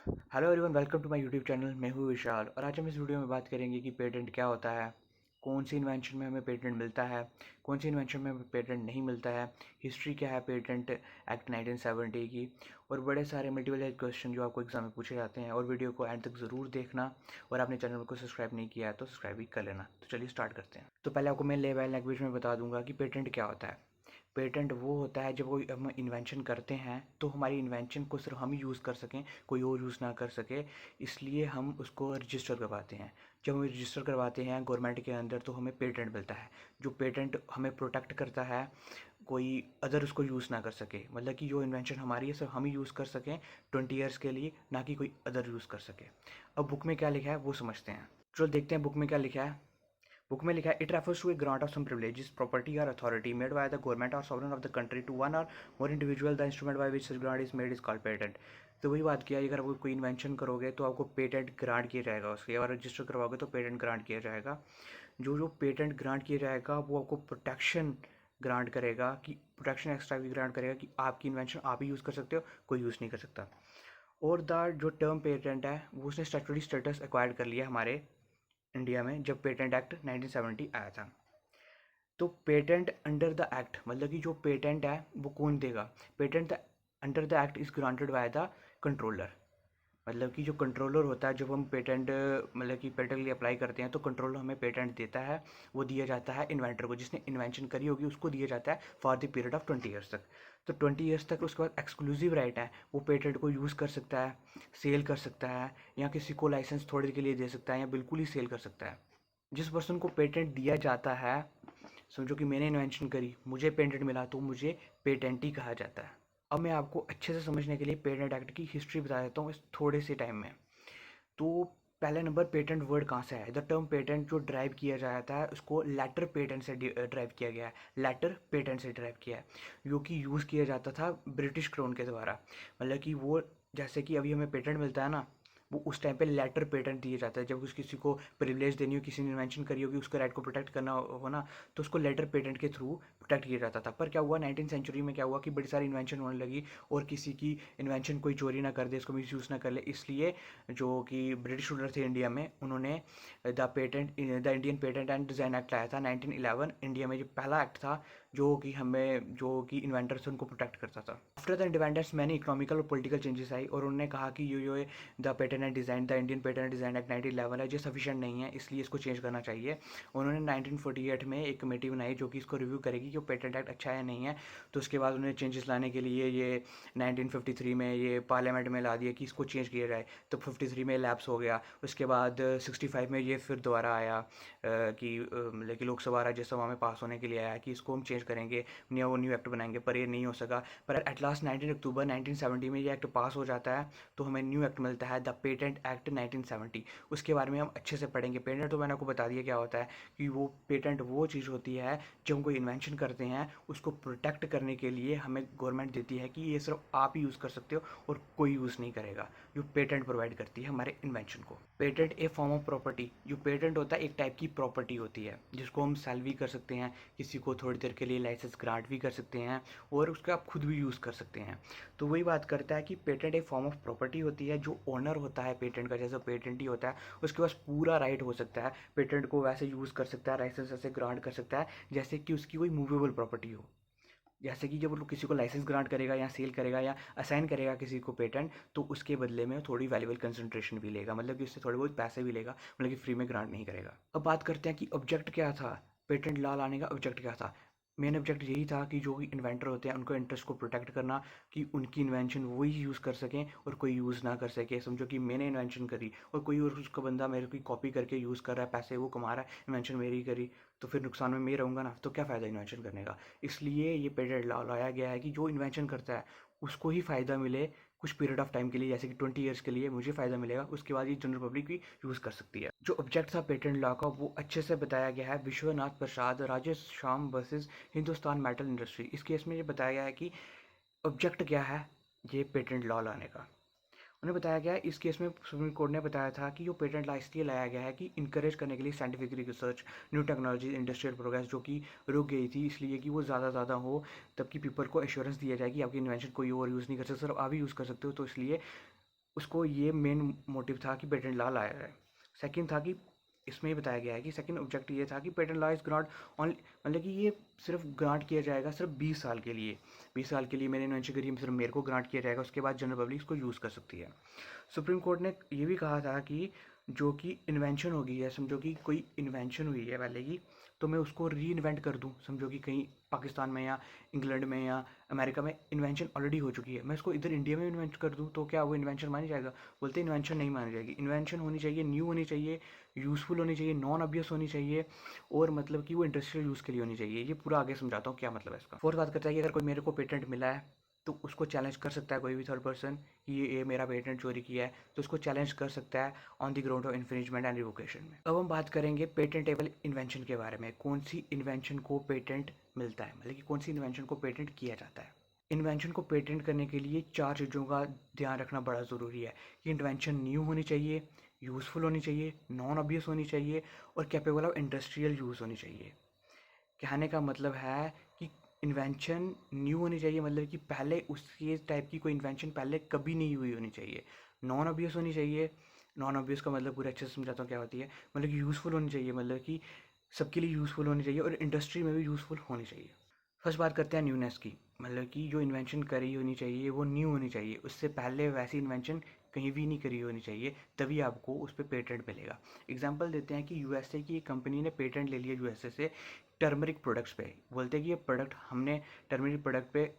Hello everyone, welcome to my YouTube channel. मैं हूँ विशाल और आज हम इस वीडियो में बात करेंगे कि पेटेंट क्या होता है, कौन सी इन्वेंशन में हमें पेटेंट मिलता है, कौन सी इन्वेंशन में हमें पेटेंट नहीं मिलता है, हिस्ट्री क्या है पेटेंट एक्ट 1970 की, और बड़े सारे मल्टीपल क्वेश्चन जो आपको एग्जाम में पूछे जाते हैं। और वीडियो को एंड तक ज़रूर देखना और अपने चैनल को सब्सक्राइब नहीं किया है तो सब्सक्राइब भी कर लेना। तो चलिए स्टार्ट करते हैं। तो पहले आपको मैं ले बाय लैंग्वेज में बता दूंगा कि पेटेंट क्या होता है। पेटेंट वो होता है जब कोई हम इन्वेंशन करते हैं तो हमारी इन्वेंशन को सिर्फ हम ही यूज़ कर सकें, कोई और यूज़ ना कर सके, इसलिए हम उसको रजिस्टर करवाते हैं। जब हम रजिस्टर करवाते हैं गवर्नमेंट के अंदर तो हमें पेटेंट मिलता है। जो पेटेंट हमें प्रोटेक्ट करता है, कोई अदर उसको यूज़ ना कर सके, मतलब कि जो इन्वेंशन हमारी है सिर्फ हम ही यूज़ कर सकें 20 ईयर्स के लिए, ना कि कोई अदर यूज़ कर सके। अब बुक में क्या लिखा है वो समझते हैं। चलो देखते हैं बुक में क्या लिखा है। बुक में लिखा है it refers to a grant of some privileges property और authority made by the government or sovereign of the country to one or more individual. The instrument by which such grant is made is called patent. तो वही बात किया, अगर आप कोई invention करोगे तो आपको पेटेंट ग्रांट किया जाएगा, उसके और रजिस्टर करवाओगे तो पेटेंट ग्रांट किया जाएगा। जो जो पेटेंट ग्रांट किया जाएगा वो आपको प्रोटेक्शन ग्रांट करेगा, कि प्रोटेक्शन एक्स्ट्रा भी ग्रांट करेगा कि आपकी इन्वेंशन आप ही यूज़ कर सकते हो, कोई यूज़ नहीं कर सकता। और द जो टर्म पेटेंट है वो उसने स्टैट्यूटरी स्टेटस एक्वायर्ड कर लिया हमारे इंडिया में जब पेटेंट एक्ट 1970 आया था। तो पेटेंट अंडर द एक्ट मतलब कि जो पेटेंट है वो कौन देगा। Patent under the act is granted by the controller. मतलब कि जो कंट्रोलर होता है, जब हम पेटेंट मतलब कि पेटेंट के लिए अप्लाई करते हैं तो कंट्रोलर हमें पेटेंट देता है। वो दिया जाता है इन्वेंटर को, जिसने इन्वेंशन करी होगी उसको दिया जाता है for the period of 20 years तक। तो 20 ईयर्स तक उसके बाद एक्सक्लूसिव राइट है, वो पेटेंट को यूज़ कर सकता है, सेल कर सकता है, या किसी को लाइसेंस थोड़ी देर के लिए दे सकता है, या बिल्कुल ही सेल कर सकता है। जिस पर्सन को पेटेंट दिया जाता है, समझो कि मैंने इन्वेंशन करी, मुझे पेटेंट मिला, तो मुझे पेटेंटी कहा जाता है। अब मैं आपको अच्छे से समझने के लिए पेटेंट एक्ट की हिस्ट्री बता देता हूँ इस थोड़े से टाइम में। तो पहले नंबर, पेटेंट वर्ड कहाँ से है। द टर्म पेटेंट जो ड्राइव किया जाता है उसको लेटर पेटेंट से ड्राइव किया गया है। लेटर पेटेंट से ड्राइव किया है, जो कि यूज़ किया जाता था ब्रिटिश क्राउन के द्वारा। मतलब कि वो, जैसे कि अभी हमें पेटेंट मिलता है ना, वो उस टाइम पे लेटर पेटेंट दिया जाता है। जब कुछ किसी को प्रिविलेज देनी हो, किसी ने इन्वेंशन करी होगी, उसके राइट को प्रोटेक्ट करना हो ना, तो उसको लेटर पेटेंट के थ्रू प्रोटेक्ट किया जाता था। पर क्या हुआ 19th सेंचुरी में, क्या हुआ कि बड़ी सारी इन्वेंशन होने लगी और किसी की इन्वेंशन कोई चोरी ना कर दे, इसको मिस यूज़ ना कर ले, इसलिए जो कि ब्रिटिश रूलर थे इंडिया में, उन्होंने the Indian patent and design act लाया था 1911। इंडिया में जो पहला एक्ट था जो कि इन्वेंटर्स थे उनको प्रोटेक्ट करता था। After the independence many economical और पॉलिटिकल चेंजेस आई और उन्होंने कहा कि यो the patent and design, the Indian patent and design act 1911 है, जो सफिशिएंट नहीं है, इसलिए इसको चेंज करना चाहिए। उन्होंने 1948 में एक कमेटी बनाई जो कि इसको रिव्यू करेगी कि वो पेटेंट एक्ट अच्छा है या नहीं है। तो उसके बाद उन्हें चेंजेस लाने के लिए ये 1953 में ये पार्लियामेंट में ला दिया कि इसको चेंज किया जाए। तो 53 में लैप्स हो गया। उसके बाद 65 में ये फिर दोबारा आया कि मतलब कि लोकसभा राज्यसभा में पास होने के लिए आया कि इसको हम चेंज करेंगे, न्यू एक्ट बनाएंगे, पर ये नहीं हो सका। पर एट लास्ट 19 अक्टूबर 1970 में ये एक्ट पास हो जाता है, तो हमें न्यू एक्ट मिलता है द पेटेंट एक्ट 1970। उसके बारे में हम अच्छे से पढ़ेंगे। पेटेंट तो मैंने आपको बता दिया क्या होता है, कि वो पेटेंट वो चीज़ होती है जब हम कोई इन्वेंशन करते हैं उसको प्रोटेक्ट करने के लिए हमें गवर्नमेंट देती है कि ये सिर्फ आप ही यूज़ कर सकते हो और कोई यूज़ नहीं करेगा। जो पेटेंट प्रोवाइड करती है हमारे इन्वेंशन को। Patent A form of property, जो पेटेंट होता है एक टाइप की प्रॉपर्टी होती है जिसको हम सेल भी कर सकते हैं, किसी को थोड़ी देर के लिए लाइसेंस ग्रांट भी कर सकते हैं, और उसका आप खुद भी यूज़ कर सकते हैं। तो वही बात करता है कि पेटेंट एक फॉर्म ऑफ प्रॉपर्टी होती है। जो ओनर होता है पेटेंट का, जैसे पेटेंट ही होता है, उसके पास पूरा राइट हो सकता है, पेटेंट को वैसे यूज़ कर सकता है, लाइसेंस ऐसे ग्रांट कर सकता है जैसे कि उसकी कोई मूवेबल प्रॉपर्टी हो। जैसे कि जब वो किसी को लाइसेंस ग्रांट करेगा या सेल करेगा या असाइन करेगा किसी को पेटेंट, तो उसके बदले में थोड़ी वैल्यूबल कंसंट्रेशन भी लेगा, मतलब कि उससे थोड़े बहुत पैसे भी लेगा, मतलब कि फ्री में ग्रांट नहीं करेगा। अब बात करते हैं कि ऑब्जेक्ट क्या था, पेटेंट लॉ लाने का ऑब्जेक्ट क्या था। मेन ऑब्जेक्ट यही था कि जो भी इन्वेंटर होते हैं उनको इंटरेस्ट को प्रोटेक्ट करना, कि उनकी इन्वेंशन वही यूज़ कर सकें और कोई यूज़ ना कर सके। समझो कि मैंने इन्वेंशन करी और कोई और उसका बंदा मेरे की कॉपी करके यूज़ कर रहा है, पैसे वो कमा रहा है, इन्वेंशन मेरी करी, तो फिर नुकसान में मैं रहूँगा ना, तो क्या फ़ायदा इन्वेंशन करने का। इसलिए ये पेटेंट लॉ लाया गया है कि जो इन्वेंशन करता है उसको ही फ़ायदा मिले कुछ पीरियड ऑफ टाइम के लिए, जैसे कि 20 ईयर्स के लिए मुझे फ़ायदा मिलेगा, उसके बाद ये जनरल पब्लिक भी यूज़ कर सकती है। जो ऑब्जेक्ट था पेटेंट लॉ का वो अच्छे से बताया गया है Vishwanath Prasad Rajesh Shyam versus Hindustan metal industry. इस केस में ये बताया गया है कि ऑब्जेक्ट क्या है ये पेटेंट लॉ लाने का। उन्हें बताया गया है, इस केस में सुप्रीम कोर्ट ने बताया था कि जो पेटेंट लॉ इसलिए लाया गया है कि इनकरेज करने के लिए scientific research, new technology, industrial progress जो कि रुक गई थी, इसलिए कि वो ज़्यादा हो, तब कि पीपल को एश्योरेंस दिया जाए कि आपकी इन्वेंशन कोई और यूज़ नहीं कर सकता, सिर्फ आप ही यूज़ कर सकते हो। तो इसलिए उसको ये मेन मोटिव था कि पेटेंट लॉ लाया जाए। सेकंड था कि इसमें ये बताया गया है कि सेकंड ऑब्जेक्टिव ये था कि patent law is grant only, मतलब कि ये सिर्फ ग्रांट किया जाएगा सिर्फ 20 साल के लिए। 20 साल के लिए मैंने इन्वेंशन करी, सिर्फ मेरे को ग्रांट किया जाएगा, उसके बाद जनरल पब्लिक इसको यूज़ कर सकती है। सुप्रीम कोर्ट ने ये भी कहा था कि जो कि इन्वेंशन होगी, या समझो कि कोई इन्वेंशन हुई है पहले की, तो मैं उसको री इन्वेंट कर दूँ, समझो कि कहीं पाकिस्तान में या इंग्लैंड में या अमेरिका में इन्वेंशन ऑलरेडी हो चुकी है, मैं उसको इधर इंडिया में इन्वेंट कर दूँ, तो क्या वो इन्वेंशन मानी जाएगा? बोलते इन्वेंशन नहीं मानी जाएगी। इन्वेंशन होनी चाहिए, न्यू होनी चाहिए, यूज़फुल होनी चाहिए, नॉन ऑब्वियस होनी चाहिए, और मतलब कि वो इंडस्ट्रियल यूज़ के लिए होनी चाहिए। ये पूरा आगे समझाता हूँ क्या मतलब है इसका। फोर्थ बात करता है कि अगर कोई मेरे को पेटेंट मिला है तो उसको चैलेंज कर सकता है कोई भी थर्ड पर्सन कि ये मेरा पेटेंट चोरी किया है, तो उसको चैलेंज कर सकता है on the ground of infringement and revocation में। अब हम बात करेंगे पेटेंटेबल इन्वेंशन के बारे में। कौन सी इन्वेंशन को पेटेंट मिलता है, मतलब कि कौन सी इन्वेंशन को पेटेंट किया जाता है। इन्वेंशन को पेटेंट करने के लिए 4 चीज़ों का ध्यान रखना बड़ा ज़रूरी है कि इन्वेंशन न्यू होनी चाहिए, यूज़फुल होनी चाहिए, नॉन ऑब्वियस होनी चाहिए, और कैपेबल ऑफ इंडस्ट्रियल यूज़ होनी चाहिए। कहने का मतलब है कि इन्वेंशन न्यू होनी चाहिए, मतलब कि पहले उसके टाइप की कोई इन्वेंशन पहले कभी नहीं हुई होनी चाहिए। नॉन ऑब्वियस होनी चाहिए, नॉन ऑब्वियस का मतलब पूरा अच्छे से समझाता हूँ क्या होती है, मतलब कि यूज़फुल होनी चाहिए, मतलब कि सबके लिए यूज़फुल होनी चाहिए और इंडस्ट्री में भी यूज़फुल होनी चाहिए। फर्स्ट बात करते हैं न्यूनेस की, मतलब कि जो इन्वेंशन करी होनी चाहिए वो न्यू होनी चाहिए, उससे पहले वैसी इन्वेंशन कहीं भी नहीं करी होनी चाहिए, तभी आपको उस पर पेटेंट मिलेगा। एग्जांपल देते हैं कि यूएसए की एक कंपनी ने पेटेंट ले लिया यूएसए से टर्मरिक प्रोडक्ट्स पे। बोलते हैं कि ये प्रोडक्ट हमने, टर्मरिक प्रोडक्ट पे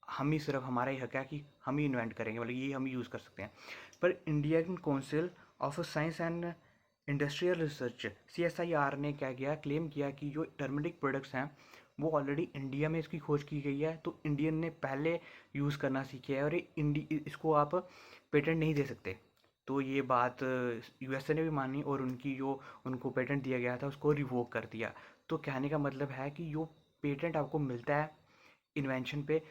हम ही, सिर्फ हमारा ही हक है कि हम ही इन्वेंट करेंगे, मतलब ये हम ही यूज़ कर सकते हैं। पर Indian council of science and industrial research CSIR ने क्या किया, क्लेम किया कि जो टर्मरिक प्रोडक्ट्स हैं वो ऑलरेडी इंडिया में इसकी खोज की गई है, तो इंडियन ने पहले यूज़ करना सीखे है, और ये इसको आप पेटेंट नहीं दे सकते। तो ये बात यूएसए ने भी मानी, और उनकी जो उनको पेटेंट दिया गया था उसको रिवोक कर दिया। तो कहने का मतलब है कि जो पेटेंट आपको मिलता है इन्वेंशन पे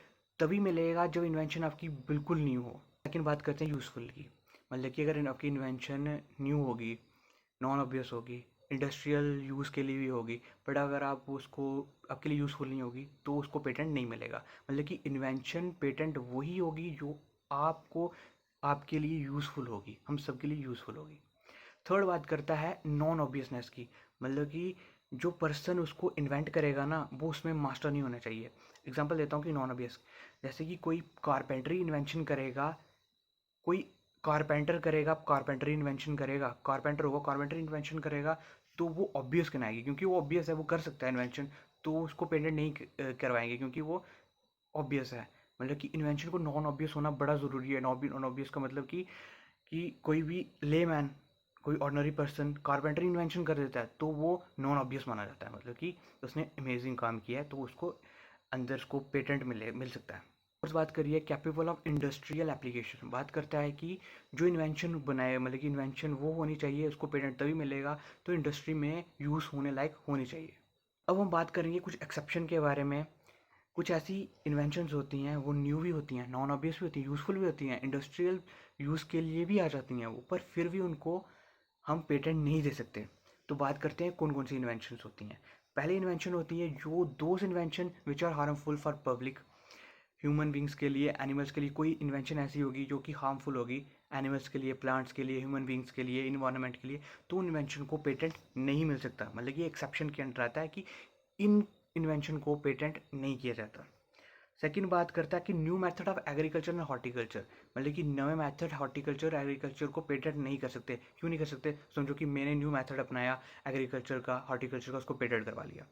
तभी मिलेगा जब इन्वेंशन आपकी बिल्कुल न्यू हो। लेकिन बात करते हैं यूज़फुल की, मतलब कि अगर आपकी इन्वेंशन न्यू होगी, नॉन ऑब्वियस होगी, इंडस्ट्रियल यूज़ के लिए भी होगी, बट अगर आप उसको, आपके लिए यूज़फुल नहीं होगी, तो उसको पेटेंट नहीं मिलेगा। मतलब कि इन्वेंशन पेटेंट वही होगी जो आपको, आपके लिए यूज़फुल होगी, हम सबके लिए यूज़फुल होगी। थर्ड बात करता है नॉन ऑब्वियसनेस की, मतलब कि जो पर्सन उसको इन्वेंट करेगा ना वो उसमें मास्टर नहीं होना चाहिए। एग्जांपल देता हूँ कि नॉन ऑब्वियस, जैसे कि कोई कारपेंटरी इन्वेंशन करेगा, कोई कारपेंटर करेगा, कारपेंटरी इन्वेंशन करेगा, कारपेंटर होगा, कारपेंटरी इन्वेंशन करेगा, तो वो ऑब्वियस कहलाएगी, क्योंकि वो ऑब्वियस है, वो कर सकता है इन्वेंशन, तो उसको पेटेंट नहीं करवाएंगे क्योंकि वो ऑब्वियस है। मतलब कि इन्वेंशन को नॉन ऑब्वियस होना बड़ा ज़रूरी है। नॉन ऑब्वियस का मतलब कि कोई भी लेमैन, कोई ऑर्डिनरी पर्सन कारपेंटरी इन्वेंशन कर देता है तो वो नॉन ऑब्वियस माना जाता है, मतलब कि उसने अमेजिंग काम किया है, तो उसको अंदर उसको पेटेंट मिल सकता है। और बात करिए कैपेबल ऑफ इंडस्ट्रियल एप्लीकेशन, बात करता है कि जो इन्वेंशन बनाए, मतलब कि इन्वेंशन वो होनी चाहिए, उसको पेटेंट तभी मिलेगा तो इंडस्ट्री में यूज़ होने लायक होनी चाहिए। अब हम बात करेंगे कुछ एक्सेप्शन के बारे में। कुछ ऐसी इन्वेंशंस होती हैं वो न्यू भी होती हैं, नॉन ऑब्वियस भी होती हैं, यूज़फुल भी होती हैं, इंडस्ट्रियल यूज़ के लिए भी आ जाती हैं वो, पर फिर भी उनको हम पेटेंट नहीं दे सकते। तो बात करते हैं कौन कौन सी इन्वेंशंस होती हैं। पहली इन्वेंशन होती है जो those invention which are harmful for public, human beings के लिए, एनिमल्स के लिए। कोई इन्वेंशन ऐसी होगी जो कि हार्मफुल होगी एनिमल्स के लिए, प्लांट्स के लिए, ह्यूमन बींग्स के लिए, इन्वायरमेंट के लिए, तो उन इन्वेंशन को पेटेंट नहीं मिल सकता। मतलब ये एक्सेप्शन के अंडर आता है कि इन इन्वेंशन को पेटेंट नहीं किया जाता। सेकंड बात करता है कि new method of agriculture and horticulture, मतलब कि नए मेथड हॉर्टिकल्चर एग्रीकल्चर को पेटेंट नहीं कर सकते। क्यों नहीं कर सकते? समझो कि मैंने न्यू मेथड अपनाया एग्रीकल्चर का, हॉर्टिकल्चर का, उसको पेटेंट करवा लिया,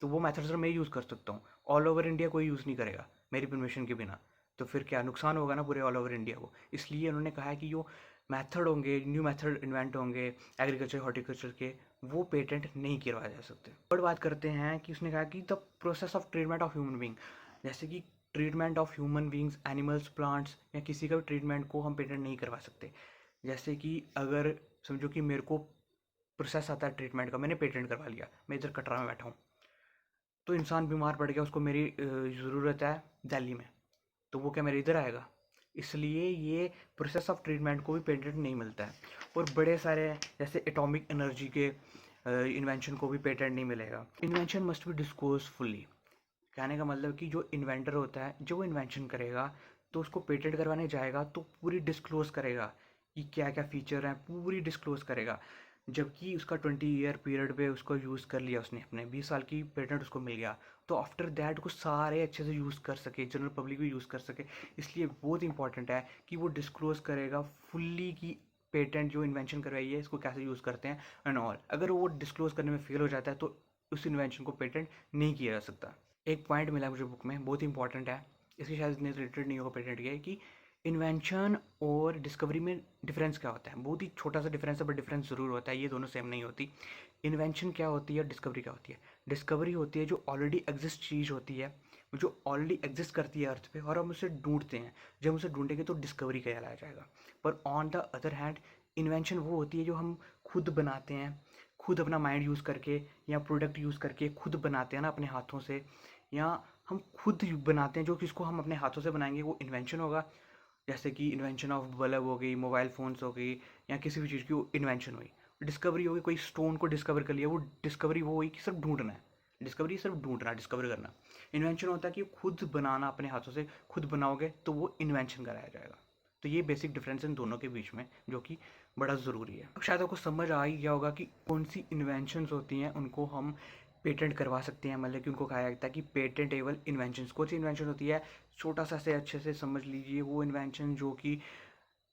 तो वो मेथड सर मैं यूज़ कर सकता हूँ, ऑल ओवर इंडिया कोई यूज़ नहीं करेगा मेरी परमिशन के बिना, तो फिर क्या नुकसान होगा ना पूरे ऑल ओवर इंडिया को। इसलिए उन्होंने कहा है कि जो मेथड होंगे, न्यू मेथड इन्वेंट होंगे एग्रीकल्चर हॉर्टिकल्चर के, वो पेटेंट नहीं करवाए जा सकते। थर्ड बात करते हैं कि उसने कहा कि the process of treatment of human being, जैसे कि treatment of human beings, animals, plants, या किसी का भी ट्रीटमेंट को हम पेटेंट नहीं करवा सकते। जैसे कि अगर समझो कि मेरे को प्रोसेस आता है ट्रीटमेंट का, मैंने पेटेंट करवा लिया, मैं इधर कटरा में बैठा हूँ, तो इंसान बीमार पड़ गया, उसको मेरी ज़रूरत है दिल्ली में, तो वो क्या मेरे इधर आएगा? इसलिए ये प्रोसेस ऑफ ट्रीटमेंट को भी पेटेंट नहीं मिलता है। और बड़े सारे जैसे एटॉमिक एनर्जी के इन्वेंशन को भी पेटेंट नहीं मिलेगा। Invention must be disclose fully, कहने का मतलब कि जो इन्वेंटर होता है, जो वो इन्वेंशन करेगा तो उसको पेटेंट करवाने जाएगा तो पूरी डिस्क्लोज़ करेगा कि क्या-क्या फ़ीचर हैं, पूरी डिस्क्लोज़ करेगा। जबकि उसका 20 ईयर पीरियड पे उसको यूज़ कर लिया उसने, अपने 20 साल की पेटेंट उसको मिल गया। तो आफ्टर दैट को सारे अच्छे से यूज़ कर सके, जनरल पब्लिक भी यूज़ कर सके। इसलिए बहुत इंपॉर्टेंट है कि वो डिस्क्लोज़ करेगा फुल्ली कि पेटेंट जो इन्वेंशन करवाई है इसको कैसे यूज़ करते हैं एंड ऑल। अगर वो डिस्क्लोज़ करने में फेल हो जाता है तो उस इन्वेंशन को पेटेंट नहीं किया जा सकता। एक पॉइंट मिला मुझे बुक में, बहुत इंपॉर्टेंट है, इसके शायद इतने रिलेटेड नहीं होगा पेटेंट के, कि इन्वेंशन और डिस्कवरी में डिफरेंस क्या होता है। बहुत ही छोटा सा डिफरेंस है, बट डिफरेंस ज़रूर होता है, ये दोनों सेम नहीं होती। इन्वेंशन क्या होती है और डिस्कवरी क्या होती है? डिस्कवरी होती है जो ऑलरेडी एग्जिस्ट चीज़ होती है, जो ऑलरेडी एग्जिस्ट करती है अर्थ पे, और हम उसे ढूंढते हैं। जब हम उसे ढूंढेंगे तो डिस्कवरी कहलाया जाएगा। पर on the other hand invention वो होती है जो हम खुद बनाते हैं, खुद अपना माइंड यूज़ करके या प्रोडक्ट यूज़ करके खुद बनाते हैं ना अपने हाथों से, या हम खुद बनाते हैं। जो किसको हम अपने हाथों से बनाएंगे वो इन्वेंशन होगा। जैसे कि इन्वेंशन ऑफ बल्ब हो गई, मोबाइल फ़ोन्स हो गई, या किसी भी चीज़ की वो इन्वेंशन हुई। डिस्कवरी हो गई, कोई स्टोन को डिस्कवर कर लिया, वो डिस्कवरी वो हुई कि सिर्फ ढूंढना है। डिस्कवरी सिर्फ ढूंढना, डिस्कवर करना। इन्वेंशन होता है कि खुद बनाना, अपने हाथों से खुद बनाओगे तो वो इन्वेंशन कराया जाएगा। तो ये बेसिक डिफरेंस इन दोनों के बीच में, जो कि बड़ा ज़रूरी है। अब शायद आपको समझ आ ही गया होगा कि कौन सी इन्वेंशंस होती हैं उनको हम पेटेंट करवा सकते हैं, मतलब कि उनको कहा जाता है कि पेटेंटेबल इन्वेंशंस। कौन सी इन्वेंशन होती है, छोटा सा से अच्छे से समझ लीजिए। वो इन्वेंशन जो कि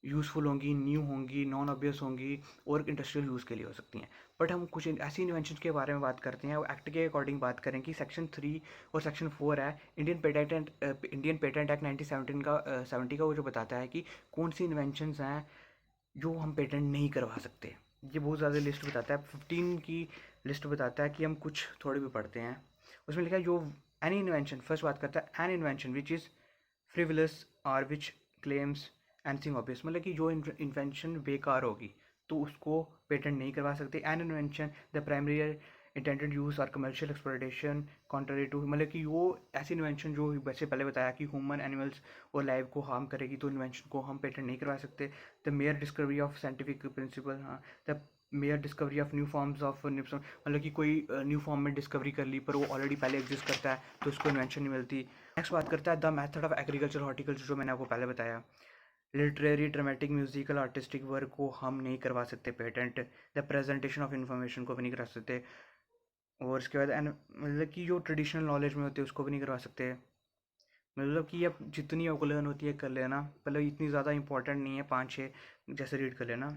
यूज़फुल होंगी, न्यू होंगी, नॉन ऑब्वियस होंगी और इंडस्ट्रियल यूज़ के लिए हो सकती हैं। बट हम कुछ ऐसी इन्वेंशन के बारे में बात करते हैं, वो एक्ट के अकॉर्डिंग बात करें कि सेक्शन 3 और सेक्शन 4 है इंडियन पेटेंट एक्ट 1917 का 70 का, वो जो बताता है कि कौन सी इन्वेंशंस हैं जो हम पेटेंट नहीं करवा सकते। ये बहुत ज़्यादा लिस्ट बताता है, 15 की लिस्ट बताता है, कि हम कुछ थोड़े भी पढ़ते हैं। उसमें लिखा है जो एनी इन्वेंशन, फर्स्ट बात करता है an invention which is frivolous और विच क्लेम्स एनीथिंग ऑब्वियस, मतलब कि जो इन्वेंशन बेकार होगी तो उसको पेटेंट नहीं करवा सकते। An invention the primary intended use और कमर्शियल एक्सप्लोइटेशन कॉन्ट्ररी टू, मतलब कि वो ऐसी इन्वेंशन जो वैसे पहले बताया कि ह्यूमन, एनिमल्स और लाइफ को हार्म करेगी, तो इन्वेंशन को हम पेटेंट नहीं करवा सकते। The mere discovery of scientific principle, हाँ, the mere discovery of new forms of निप्सन, मतलब कि कोई न्यू फॉर्म में डिस्कवरी कर ली पर वो ऑलरेडी पहले एग्जिस्ट करता है तो उसको इन्वेंशन नहीं मिलती। नेक्स्ट बात करता है the method of agriculture horticulture, जो मैंने आपको पहले बताया। Literary, dramatic, musical, artistic work को हम नहीं करवा सकते patent. The presentation of information को भी नहीं करा सकते। और इसके बाद मतलब कि जो ट्रेडिशनल नॉलेज में होती है उसको भी नहीं करवा सकते। मतलब कि अब जितनी अवकलन होती है कर लेना, मतलब इतनी ज़्यादा इंपॉर्टेंट नहीं है, 5-6 जैसे रीड कर लेना।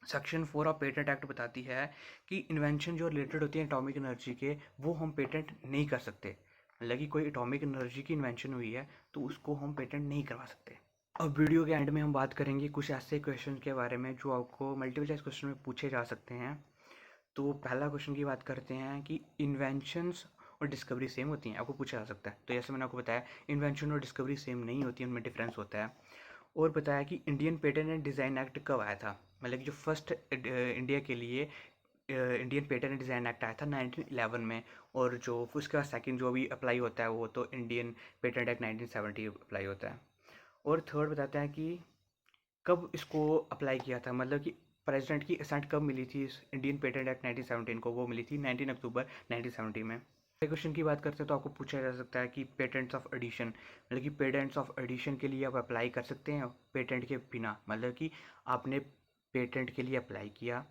सेक्शन 4 ऑफ पेटेंट एक्ट बताती है कि इन्वेंशन जो रिलेटेड होती है एटॉमिक एनर्जी के, वो हम पेटेंट नहीं कर सकते। मतलब कि कोई एटॉमिक एनर्जी की इन्वेंशन हुई है तो उसको हम पेटेंट नहीं करवा सकते। अब वीडियो के एंड में हम बात करेंगे कुछ ऐसे क्वेश्चन के बारे में जो आपको मल्टीपल चॉइस क्वेश्चन में पूछे जा सकते हैं। तो पहला क्वेश्चन की बात करते हैं कि इन्वेंशंस और डिस्कवरी सेम होती हैं, आपको पूछा जा सकता है। तो जैसे मैंने आपको बताया, इन्वेंशन और डिस्कवरी सेम नहीं होती, उनमें डिफरेंस होता है। और बताया कि Indian patent and design act कब आया था, मतलब कि जो फर्स्ट इंडिया के लिए Indian patent and design act आया था 1911 में। और जो उसका सेकंड जो भी अप्लाई होता है वो तो इंडियन पेटेंट एक्ट 1970 अप्लाई होता है। और थर्ड बताते हैं कि कब इसको अप्लाई किया था, मतलब कि प्रेसिडेंट की असेंट कब मिली थी इस इंडियन पेटेंट एक्ट 1917 को, वो मिली थी 19 अक्टूबर 1970 में। क्वेश्चन की बात करते हैं तो आपको पूछा जा सकता है कि पेटेंट्स ऑफ एडिशन, मतलब कि पेटेंट्स ऑफ एडिशन के लिए आप अप्लाई कर सकते हैं पेटेंट के बिना, मतलब कि आपने पेटेंट के लिए अप्लाई किया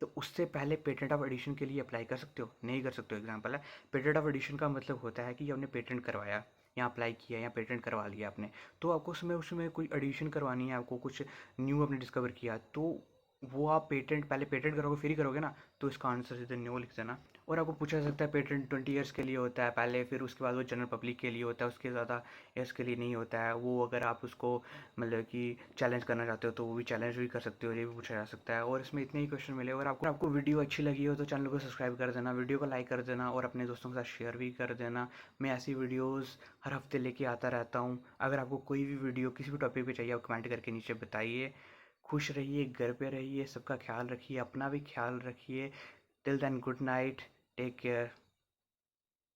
तो उससे पहले पेटेंट ऑफ एडिशन के लिए अप्लाई कर सकते हो, नहीं कर सकते हो। एग्जांपल है, पेटेंट ऑफ एडिशन का मतलब होता है कि आपने पेटेंट करवाया या अप्लाई किया या पेटेंट करवा लिया आपने, तो आपको उसमें कोई एडिशन करवानी है, आपको कुछ न्यू आपने डिस्कवर किया, तो वो आप पेटेंट पहले पेटेंट करोगे फिर ही करोगे ना, तो इसका आंसर सीधे न्यू लिख देना। और आपको पूछा जा सकता है पेटेंट 20 ईयर्स के लिए होता है पहले, फिर उसके बाद वो जनरल पब्लिक के लिए होता है, उसके ज़्यादा ईयर्स के लिए नहीं होता है वो। अगर आप उसको मतलब कि चैलेंज करना चाहते हो तो वो भी चैलेंज भी कर सकते हो, ये भी पूछा जा सकता है। और इसमें इतने ही क्वेश्चन मिले। और आपको वीडियो अच्छी लगी हो तो चैनल को सब्सक्राइब कर देना, वीडियो को लाइक कर देना और अपने दोस्तों के साथ शेयर भी कर देना। मैं ऐसी वीडियोज़ हर हफ्ते लेके आता रहता हूँ। अगर आपको कोई भी वीडियो किसी भी टॉपिक पे चाहिए आप कमेंट करके नीचे बताइए। खुश रहिए, घर पे रहिए, सबका ख्याल रखिए, अपना भी ख्याल रखिए। Till then good night, take care.